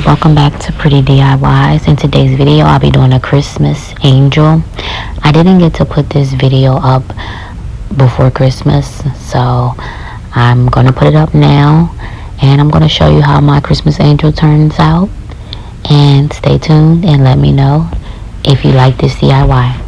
Welcome back to Pretty DIYs. In today's video, I'll be doing a Christmas angel. I didn't get to put this video up before Christmas, so I'm going to put it up now, and I'm going to show you how my Christmas angel turns out. And stay tuned and let me know if you like this DIY.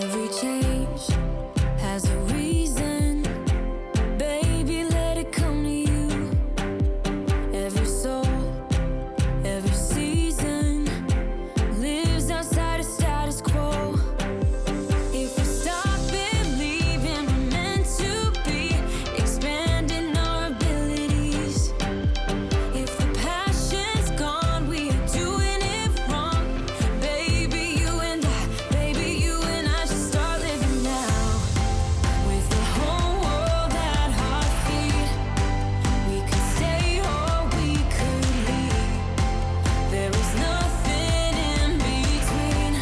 Every change has a reason, baby, let it come to you. Every soul, every season lives outside of status quo. If we stop believing we're meant to be, expanding our abilities. If the passion's gone, we are doing it wrong. Baby, you and I should start living now. With the whole world at our feet, we could stay or we could leave. There is nothing in between.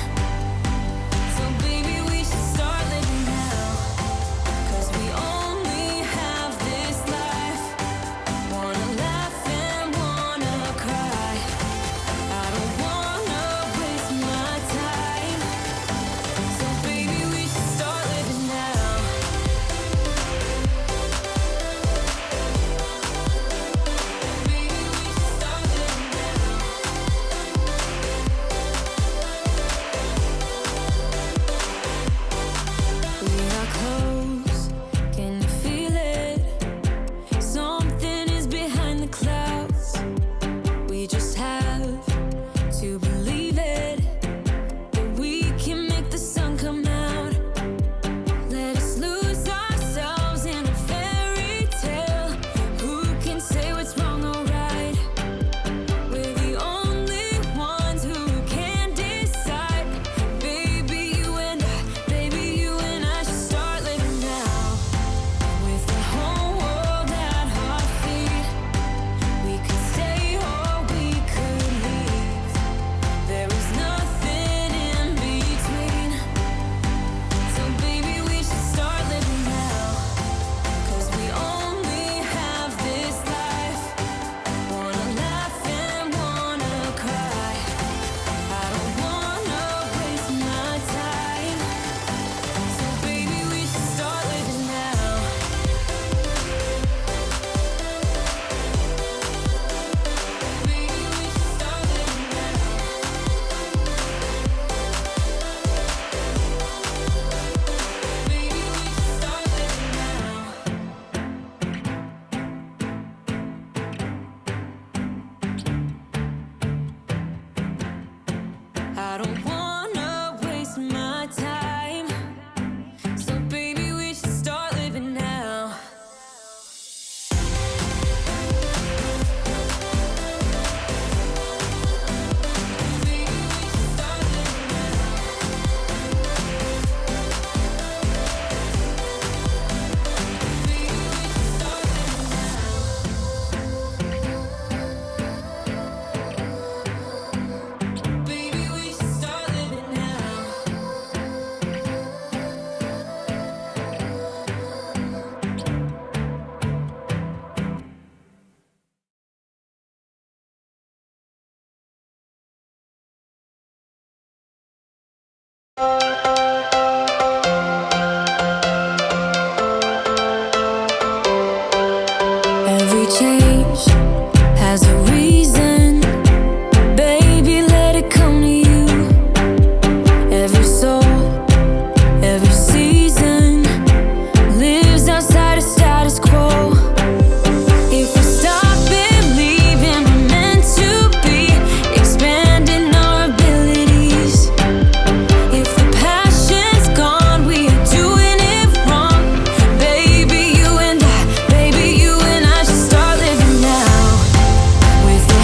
So baby, we should start living now. 'Cause we only have this life. Wanna laugh and wanna cry. I don't wanna waste my time. So baby, we should start living now. Baby, we should start living now. We are close, can you feel it? Something is behind the clouds. We just have to believe it, that we can make the sun come out. Let us lose ourselves in a fairy tale. Who can say what's wrong or right? We're the only ones who can decide. Baby, you and I should start living now. With the whole world at our feet, we could stay or we could leave. There is nothing in between. So baby, we should start living now. 'Cause we only have this life. Wanna laugh and wanna cry. I don't wanna waste my time. So baby, we should start living now. Baby, we should start living now. Baby, we should start living now. I don't wanna waste my time. So baby, we should start living now. Baby, we should start living now. Baby, we should start living now. Baby, we should start living now. Every change has a reason, baby, let it come to you. Every soul, every season lives outside of status quo. If we stop believing we're meant to be, expanding our abilities. If the passion's gone, we are doing it wrong. Baby, you and I should start living now. With the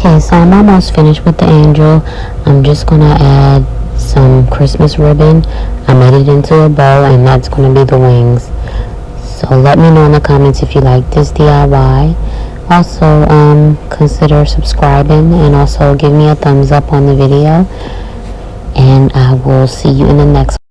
Okay, so I'm almost finished with the angel. I'm just gonna add some Christmas ribbon. I made it into a bow, and that's gonna be the wings. So let me know in the comments if you like this DIY. Also, consider subscribing and also give me a thumbs up on the video. And I will see you in the next one.